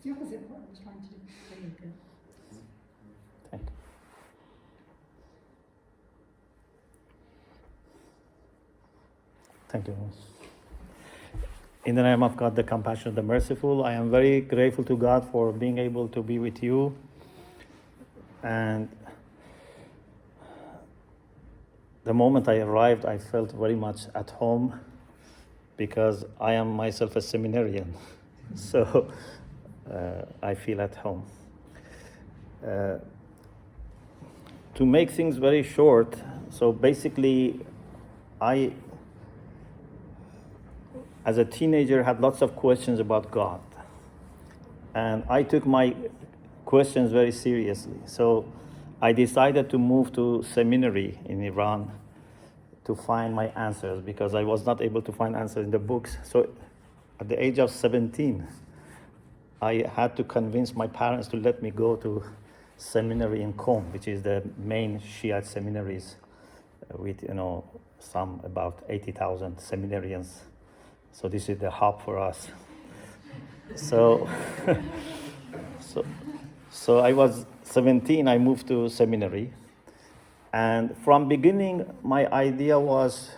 the opposite of what I was trying to do. There you go. Thank you. In the name of God, the compassionate, the merciful, I am very grateful to God for being able to be with you. And the moment I arrived, I felt very much at home because I am myself a seminarian. So I feel at home. To make things very short, so basically I, as a teenager, had lots of questions about God. And I took my questions very seriously. So I decided to move to seminary in Iran to find my answers because I was not able to find answers in the books. So at the age of 17, I had to convince my parents to let me go to seminary in Qom, which is the main Shiite seminaries with, some about 80,000 seminarians. So this is the hub for us. So I was 17, I moved to seminary. And from beginning, my idea was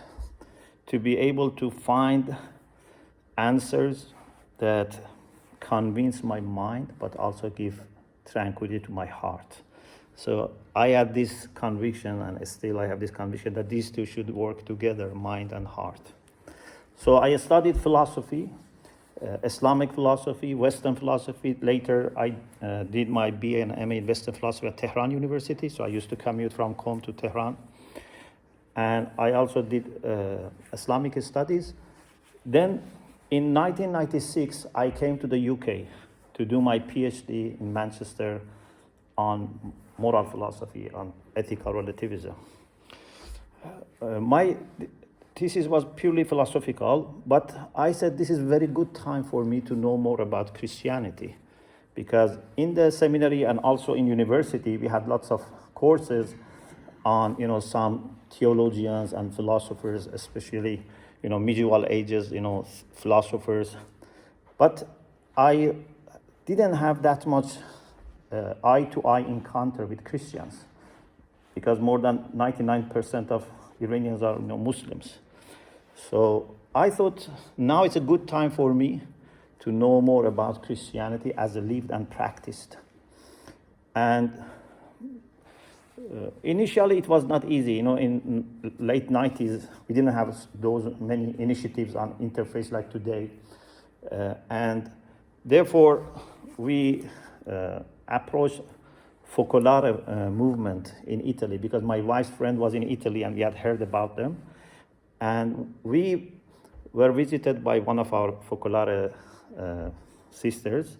to be able to find answers that convince my mind, but also give tranquility to my heart. So I had this conviction, and still I have this conviction, that these two should work together, mind and heart. So I studied philosophy, Islamic philosophy, Western philosophy. Later, I did my BA and MA in Western philosophy at Tehran University. So I used to commute from Qom to Tehran. And I also did Islamic studies. Then in 1996, I came to the UK to do my PhD in Manchester on moral philosophy, on ethical relativism. My thesis was purely philosophical, but I said this is a very good time for me to know more about Christianity, because in the seminary and also in university, we had lots of courses on, some theologians and philosophers, especially, medieval ages, philosophers. But I didn't have that much eye-to-eye encounter with Christians, because more than 99% of Iranians are Muslims. So I thought now it's a good time for me to know more about Christianity as a lived and practiced. And initially it was not easy. In late 90s, we didn't have those many initiatives on interface like today. And therefore, we approached Focolare movement in Italy, because my wife's friend was in Italy and we had heard about them. And we were visited by one of our Focolare sisters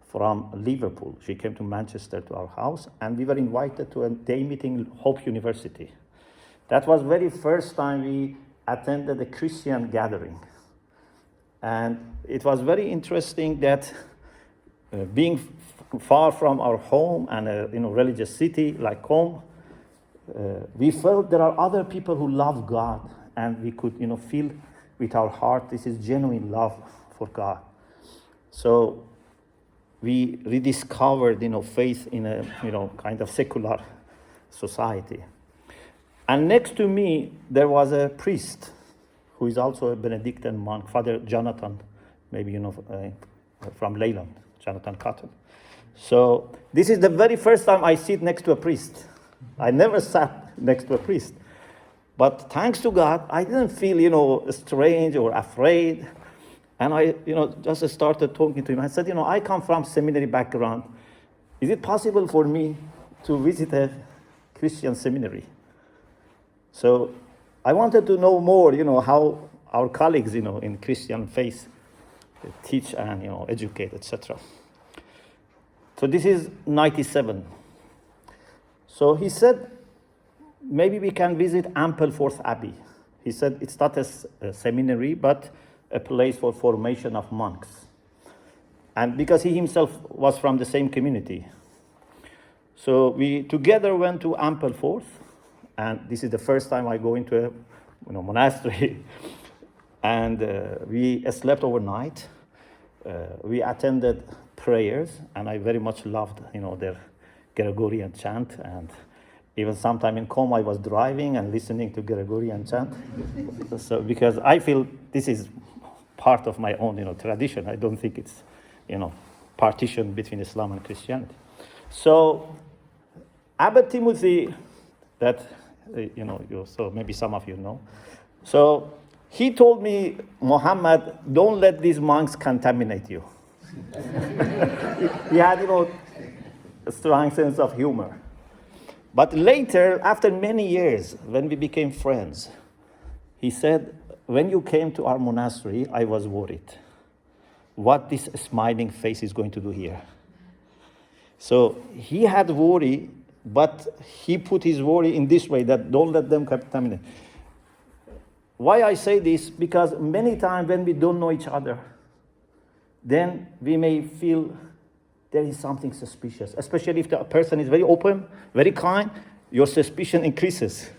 from Liverpool. She came to Manchester to our house, and we were invited to a day meeting in Hope University. That was very first time we attended a Christian gathering. And it was very interesting that being far from our home and a religious city like Qom, we felt there are other people who love God, and we could feel with our heart this is genuine love for God. So we rediscovered faith in a kind of secular society. And next to me there was a priest who is also a Benedictine monk, Father Jonathan, maybe from Leyland, Jonathan Cotton. So this is the very first time I sit next to a priest. I never sat next to a priest. But thanks to God, I didn't feel, strange or afraid. And I, just started talking to him. I said, I come from seminary background. Is it possible for me to visit a Christian seminary? So I wanted to know more, how our colleagues, in Christian faith teach and, educate, etc. So this is 97. So he said, maybe we can visit Ampleforth Abbey. He said it's not a seminary, but a place for formation of monks. And because he himself was from the same community. So we together went to Ampleforth, And this is the first time I go into a monastery. And we slept overnight. We attended prayers, and I very much loved, their Gregorian chant. And even sometime in Qom, I was driving and listening to Gregorian chant. So because I feel this is part of my own, tradition. I don't think it's, partition between Islam and Christianity. So Abbot Timothy, that so maybe some of you know. So he told me, Muhammad, don't let these monks contaminate you. He had, a strong sense of humor. But later, after many years, when we became friends, he said, when you came to our monastery, I was worried what this smiling face is going to do here. So he had worry, but he put his worry in this way, that don't let them contaminate. Why I say this? Because many times when we don't know each other, then we may feel there is something suspicious, especially if the person is very open, very kind, your suspicion increases.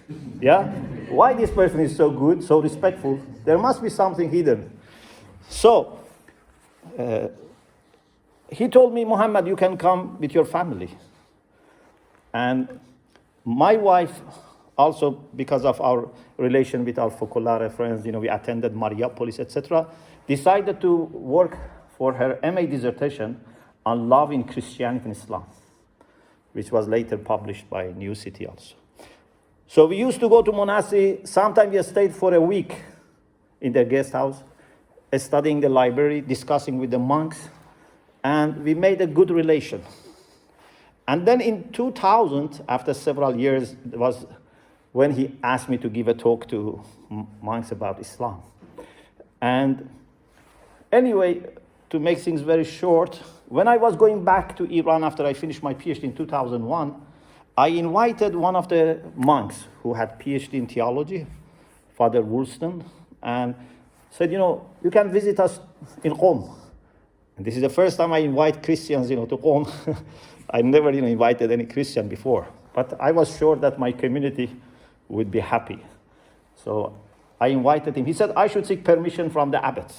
Yeah? Why this person is so good, so respectful? There must be something hidden. So, he told me, Muhammad, you can come with your family. And my wife, also because of our relation with our Focolare friends, we attended Mariapolis, etc., decided to work for her MA dissertation on love in Christianity and Islam, which was later published by New City also. So we used to go to monastery. Sometimes we stayed for a week in their guest house, studying the library, discussing with the monks, and we made a good relation. And then in 2000, after several years, it was when he asked me to give a talk to monks about Islam. And anyway, to make things very short, when I was going back to Iran after I finished my PhD in 2001, I invited one of the monks who had PhD in theology, Father Woolston, and said, you can visit us in Qom. And this is the first time I invite Christians, to Qom. I never, invited any Christian before. But I was sure that my community would be happy. So I invited him. He said I should seek permission from the abbot.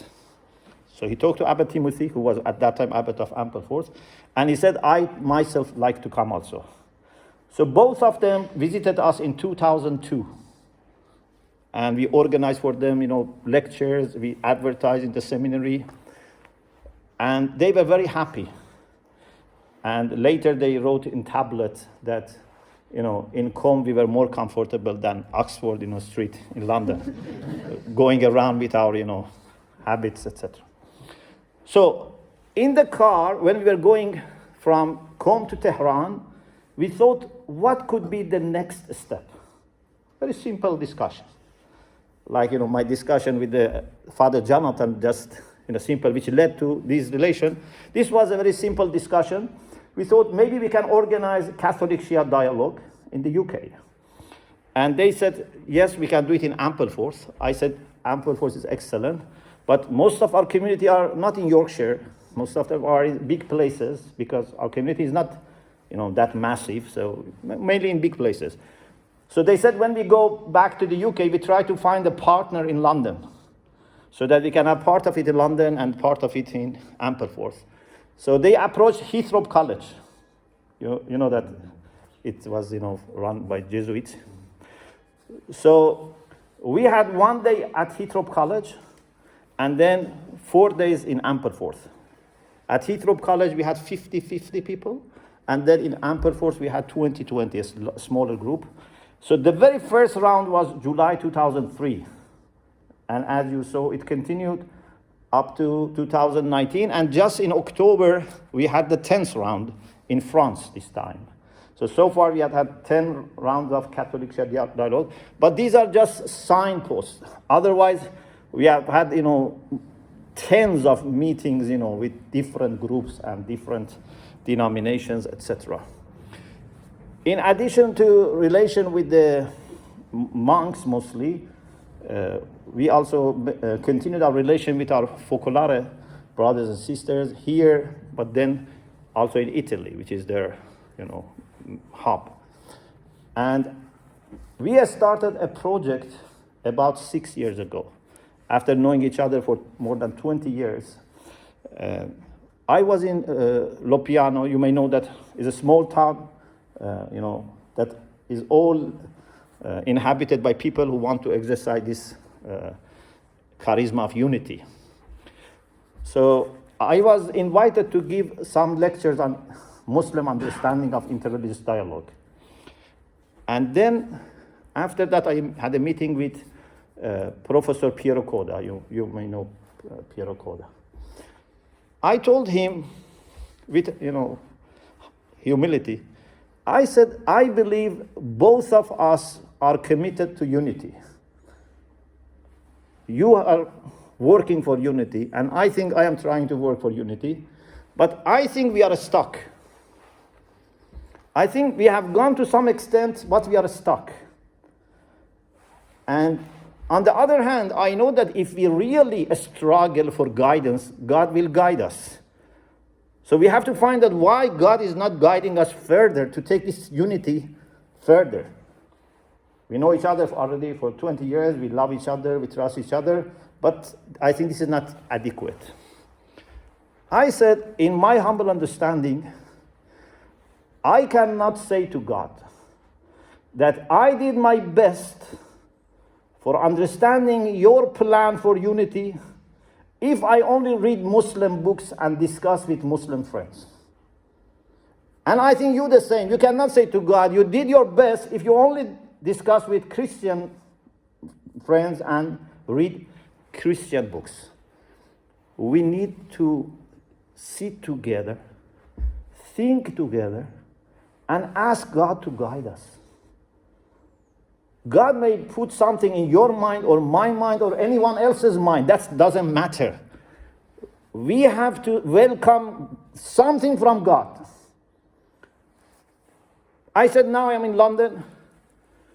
So he talked to Abbot Timothy, who was at that time abbot of Ampleforth, and he said, I myself like to come also. So both of them visited us in 2002. And we organized for them, lectures, we advertised in the seminary, and they were very happy. And later they wrote in tablet that, in Qom we were more comfortable than Oxford, street in London, going around with our, habits, etc. So in the car, when we were going from Qom to Tehran, we thought, what could be the next step? Very simple discussion. Like, my discussion with the Father Jonathan, just, simple, which led to this relation. This was a very simple discussion. We thought maybe we can organize Catholic-Shia Dialogue in the UK. And they said, yes, we can do it in Ampleforth. I said, Ampleforth is excellent. But most of our community are not in Yorkshire. Most of them are in big places because our community is not, that massive. So mainly in big places. So they said when we go back to the UK, we try to find a partner in London so that we can have part of it in London and part of it in Ampleforth. So they approached Heathrow College. You know that it was, run by Jesuits. So we had one day at Heathrow College, and then 4 days in Ampleforth. At Heathrow College, we had 50 people. And then in Ampleforth, we had 20, a smaller group. So the very first round was July 2003. And as you saw, it continued up to 2019. And just in October, we had the 10th round in France this time. So far, we had 10 rounds of Catholic-Shia Dialogue. But these are just signposts. Otherwise, we have had, tens of meetings, with different groups and different denominations, etc. In addition to relation with the monks mostly, we also continued our relation with our Focolare brothers and sisters here, but then also in Italy, which is their, hub. And we started a project about 6 years ago. After knowing each other for more than 20 years, I was in Lopiano. You may know that is a small town, that is all inhabited by people who want to exercise this charisma of unity. So I was invited to give some lectures on Muslim understanding of interreligious dialogue. And then after that, I had a meeting with Professor Piero Coda. You may know Piero Coda. I told him with humility, I said, I believe both of us are committed to unity. You are working for unity, and I think I am trying to work for unity, but I think we are stuck. I think we have gone to some extent, but we are stuck. And on the other hand, I know that if we really struggle for guidance, God will guide us. So we have to find out why God is not guiding us further to take this unity further. We know each other already for 20 years. We love each other. We trust each other. But I think this is not adequate. I said, in my humble understanding, I cannot say to God that I did my best for understanding your plan for unity if I only read Muslim books and discuss with Muslim friends. And I think you the same. You cannot say to God, you did your best if you only discuss with Christian friends and read Christian books. We need to sit together, think together, and ask God to guide us. God may put something in your mind or my mind or anyone else's mind. That doesn't matter. We have to welcome something from God. I said, now I'm in London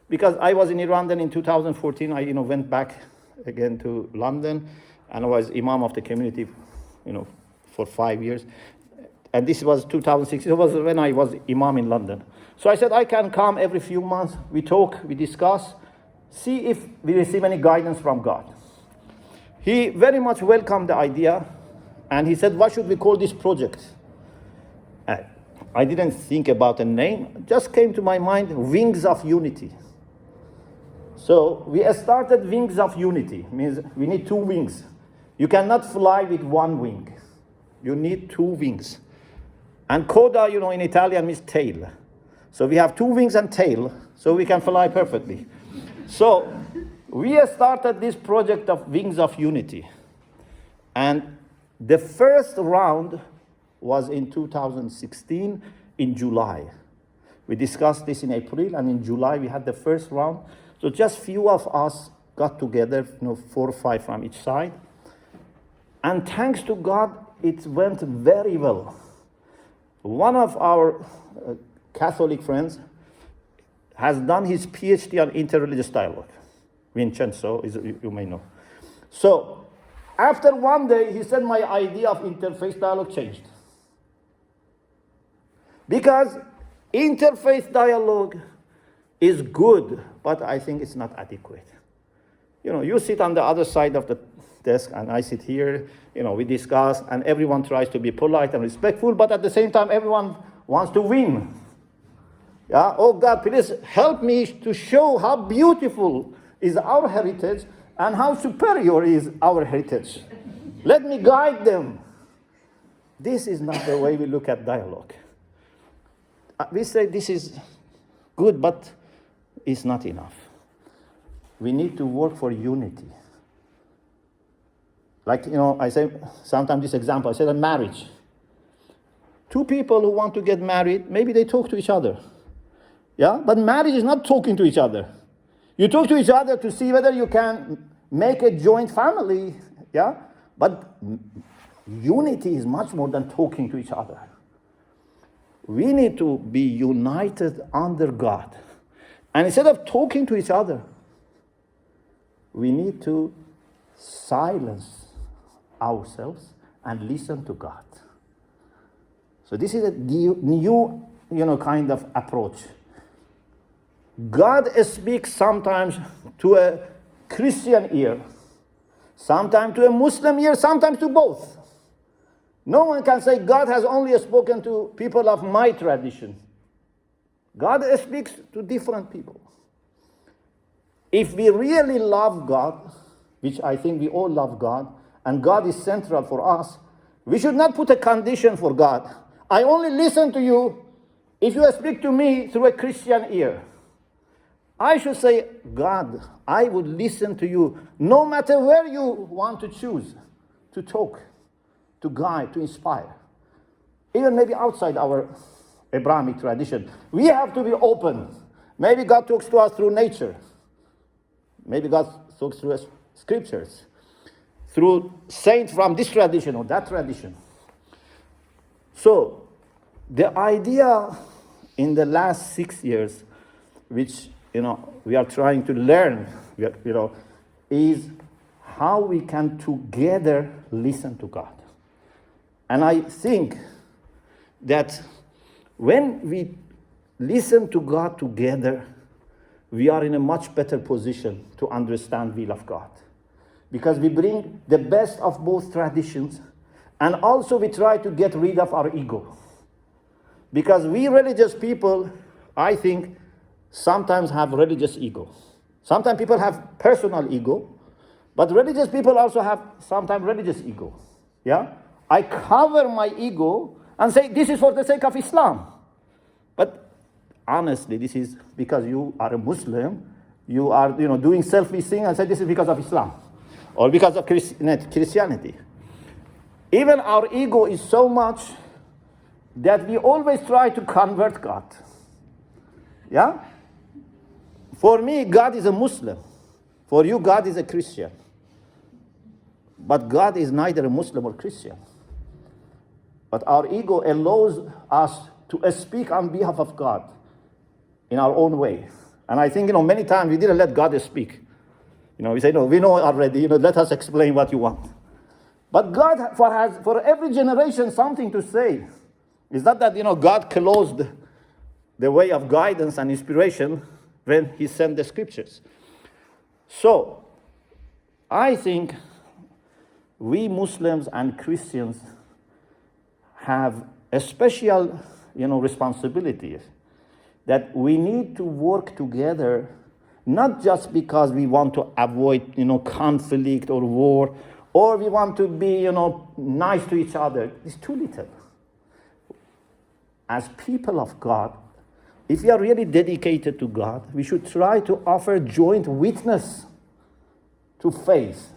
because I was in Iran. Then in 2014, I went back again to London, and I was imam of the community, for 5 years. And this was 2016. It was when I was imam in London. So I said, I can come every few months. We talk, we discuss, see if we receive any guidance from God. He very much welcomed the idea, and he said, what should we call this project? I didn't think about a name. It just came to my mind, Wings of Unity. So we started Wings of Unity. Means we need 2 wings. You cannot fly with 1 wing. You need 2 wings. And coda, in Italian means tail. So we have 2 wings and tail, so we can fly perfectly. So we started this project of Wings of Unity. And the first round was in 2016 in July. We discussed this in April, and in July we had the first round. So just few of us got together, 4 or 5 from each side. And thanks to God, it went very well. One of our Catholic friends has done his PhD on interreligious dialogue. Vincenzo, you may know. So after one day, he said my idea of interfaith dialogue changed. Because interfaith dialogue is good, but I think it's not adequate. You sit on the other side of the desk and I sit here, we discuss, and everyone tries to be polite and respectful, but at the same time, everyone wants to win. Yeah? Oh God, please help me to show how beautiful is our heritage and how superior is our heritage. Let me guide them. This is not the way we look at dialogue. We say this is good, but it's not enough. We need to work for unity. Like, I say sometimes this example, I said a marriage. 2 people who want to get married, maybe they talk to each other. Yeah, but marriage is not talking to each other. You talk to each other to see whether you can make a joint family. Yeah, but unity is much more than talking to each other. We need to be united under God. And instead of talking to each other, we need to silence ourselves and listen to God. So this is a new kind of approach. God speaks sometimes to a Christian ear, sometimes to a Muslim ear, sometimes to both. No one can say God has only spoken to people of my tradition. God speaks to different people. If we really love God, which I think we all love God, and God is central for us, we should not put a condition for God. I only listen to you if you speak to me through a Christian ear. I should say, God, I would listen to you no matter where you want to choose to talk, to guide, to inspire. Even maybe outside our Abrahamic tradition. We have to be open. Maybe God talks to us through nature. Maybe God talks through scriptures, through saints from this tradition or that tradition. So, the idea in the last 6 years, which we are trying to learn, is how we can together listen to God. And I think that when we listen to God together, we are in a much better position to understand the will of God. Because we bring the best of both traditions, and also we try to get rid of our ego. Because we religious people, I think, sometimes have religious ego. Sometimes people have personal ego, but religious people also have sometimes religious ego. Yeah? I cover my ego and say, this is for the sake of Islam. But honestly, this is because you are a Muslim, you are doing selfish thing and say this is because of Islam or because of Christianity. Even our ego is so much that we always try to convert God. Yeah? For me, God is a Muslim. For you, God is a Christian. But God is neither a Muslim or Christian. But our ego allows us to speak on behalf of God in our own way. And I think, many times we didn't let God speak. We say, no, we know already, let us explain what you want. But God has, for every generation, something to say. It's not that, God closed the way of guidance and inspiration when he sent the scriptures. So, I think we Muslims and Christians have a special, responsibility that we need to work together, not just because we want to avoid, conflict or war, or we want to be, nice to each other. It's too little. As people of God, if we are really dedicated to God, we should try to offer joint witness to faith.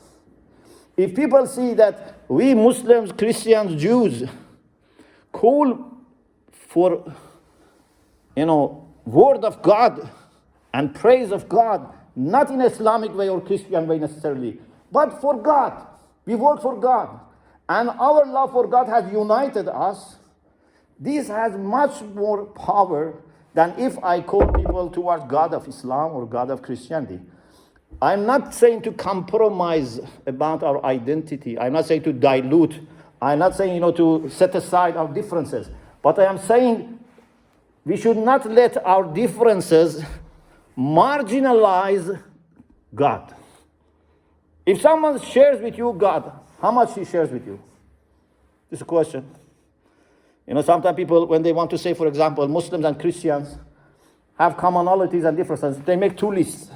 If people see that we Muslims, Christians, Jews call for, word of God and praise of God, not in Islamic way or Christian way necessarily, but for God. We work for God. And our love for God has united us. This has much more power than if I call people towards God of Islam or God of Christianity. I'm not saying to compromise about our identity. I'm not saying to dilute. I'm not saying, to set aside our differences. But I am saying we should not let our differences marginalize God. If someone shares with you God, how much he shares with you? This is a question. Sometimes people, when they want to say, for example, Muslims and Christians have commonalities and differences, they make two lists.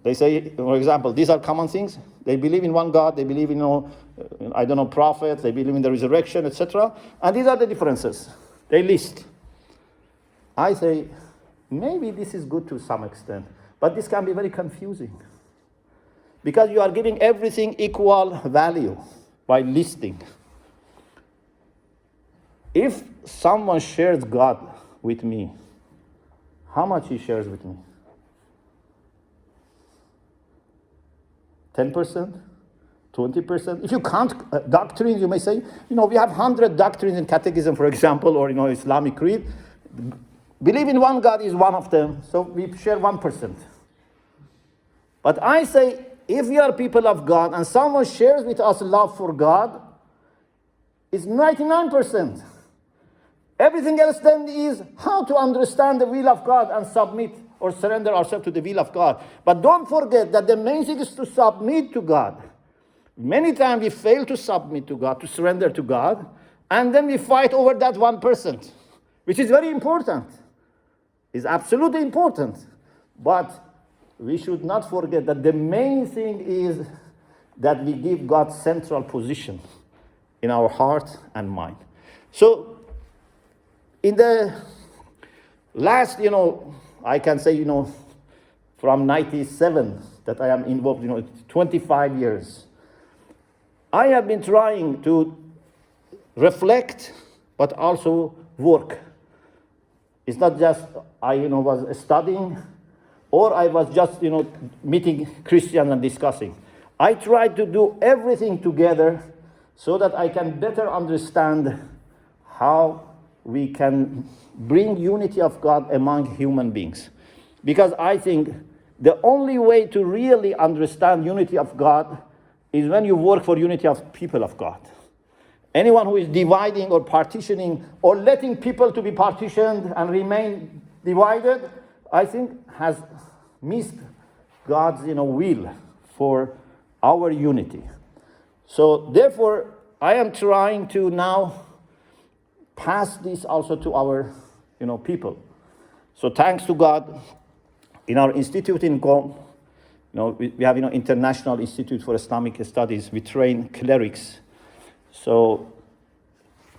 They say, for example, these are common things. They believe in one God, they believe in, prophets, they believe in the resurrection, etc. And these are the differences. They list. I say, maybe this is good to some extent, but this can be very confusing. Because you are giving everything equal value by listing. If someone shares God with me, how much he shares with me? 10%? 20%? If you count doctrines, you may say, we have 100 doctrines in catechism, for example, or, Islamic creed. Believe in one God is one of them, so we share 1%. But I say, if we are people of God and someone shares with us love for God, it's 99%. Everything else then is how to understand the will of God and submit or surrender ourselves to the will of God. But don't forget that the main thing is to submit to God. Many times we fail to submit to God, to surrender to God, and then we fight over that 1%, which is very important. It's absolutely important. But we should not forget that the main thing is that we give God central position in our heart and mind. So, in the last, I can say, from 97 that I am involved, 25 years, I have been trying to reflect, but also work. It's not just I, was studying, or I was just, meeting Christians and discussing. I tried to do everything together so that I can better understand how we can bring unity of God among human beings. Because I think the only way to really understand unity of God is when you work for unity of people of God. Anyone who is dividing or partitioning or letting people to be partitioned and remain divided, I think has missed God's will for our unity. So therefore, I am trying to now pass this also to our people. So thanks to God, in our institute in Qom, we have International Institute for Islamic Studies. We train clerics. So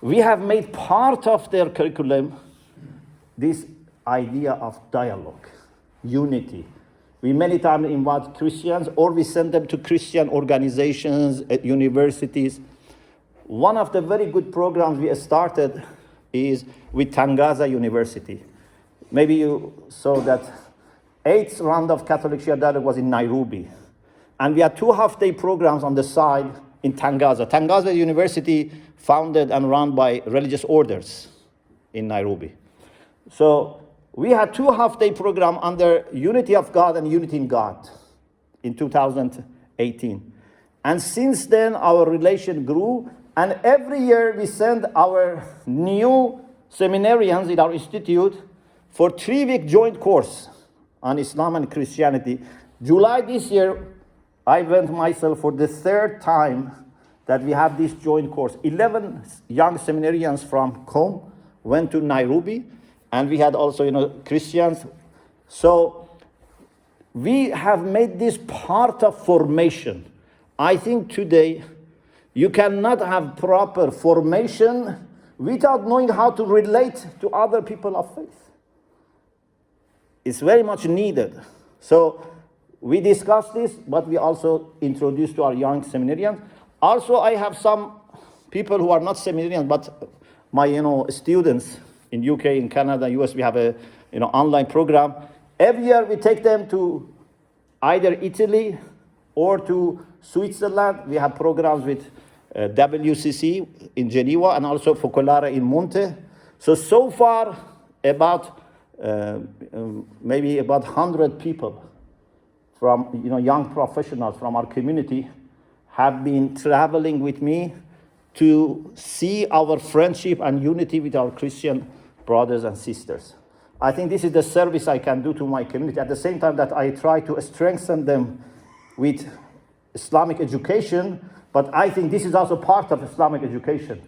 we have made part of their curriculum this idea of dialogue, unity. We many times invite Christians, or we send them to Christian organizations at universities. One of the very good programs we started is with Tangaza University. Maybe you saw that 8th round of Catholic-Shia Dialogue was in Nairobi. And we had 2 half-day programs on the side in Tangaza. Tangaza University, founded and run by religious orders in Nairobi. So we had 2 half-day programs under Unity of God and Unity in God in 2018. And since then, our relation grew. And every year we send our new seminarians in our institute for 3-week joint course on Islam and Christianity. July this year, I went myself for the 3rd time that we have this joint course. 11 young seminarians from Qom went to Nairobi, and we had also, Christians. So we have made this part of formation. I think today you cannot have proper formation without knowing how to relate to other people of faith. It's very much needed. So we discussed this, but we also introduced to our young seminarians. Also, I have some people who are not seminarians, but my students in UK, in Canada, US. We have a online program. Every year we take them to either Italy or to Switzerland. We have programs with WCC in Geneva and also Focolare in Monte. So far, maybe about 100 people from young professionals from our community have been traveling with me to see our friendship and unity with our Christian brothers and sisters. I think this is the service I can do to my community. At the same time that I try to strengthen them with Islamic education, but I think this is also part of Islamic education,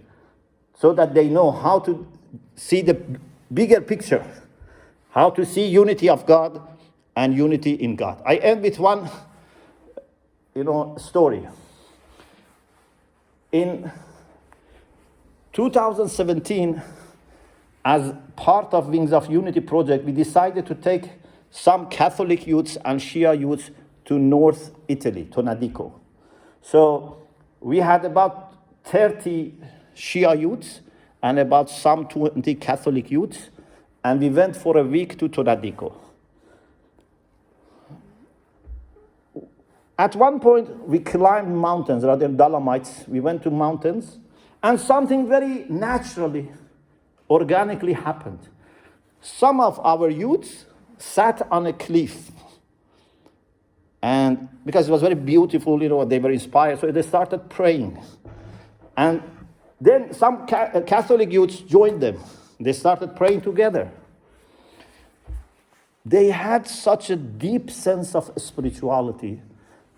so that they know how to see the bigger picture, how to see unity of God and unity in God. I end with one, story. In 2017, as part of Wings of Unity project, we decided to take some Catholic youths and Shia youths to North Italy, to Nadico. So we had about 30 Shia youths and about some 20 Catholic youths, and we went for a week to Tonadico. At one point, we climbed mountains rather than Dolomites. We went to mountains, and something very naturally, organically happened. Some of our youths sat on a cliff, and because it was very beautiful, they were inspired, so they started praying. And then some Catholic youths joined them. They started praying together. they had such a deep sense of spirituality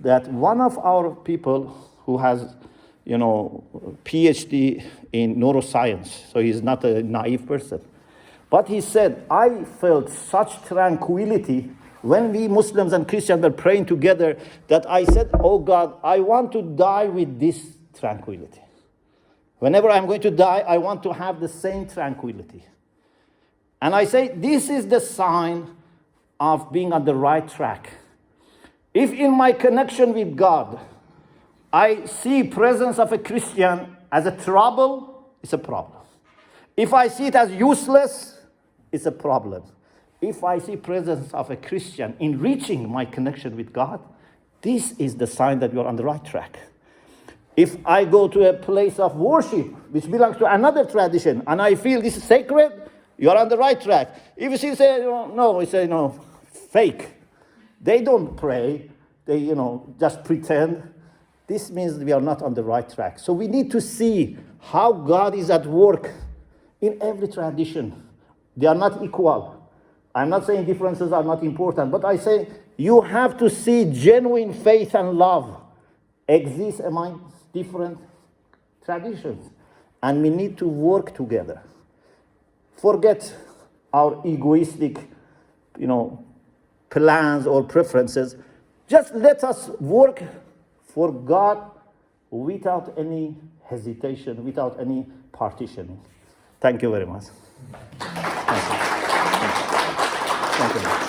that one of our people who has, PhD in neuroscience, so he's not a naive person, but he said, I felt such tranquility when we Muslims and Christians were praying together that I said, oh God, I want to die with this tranquility. Whenever I'm going to die, I want to have the same tranquility. And I say, this is the sign of being on the right track. If in my connection with God, I see presence of a Christian as a trouble, it's a problem. If I see it as useless, it's a problem. If I see presence of a Christian enriching my connection with God, this is the sign that you're on the right track. If I go to a place of worship, which belongs to another tradition, and I feel this is sacred, you're on the right track. If you say, no, we say, no, fake. They don't pray. They, just pretend. This means we are not on the right track. So we need to see how God is at work in every tradition. They are not equal. I'm not saying differences are not important, but I say you have to see genuine faith and love exist among different traditions. And we need to work together. Forget our egoistic, plans or preferences. Just let us work for God without any hesitation, without any partitioning. Thank you very much. Thank you. Thank you.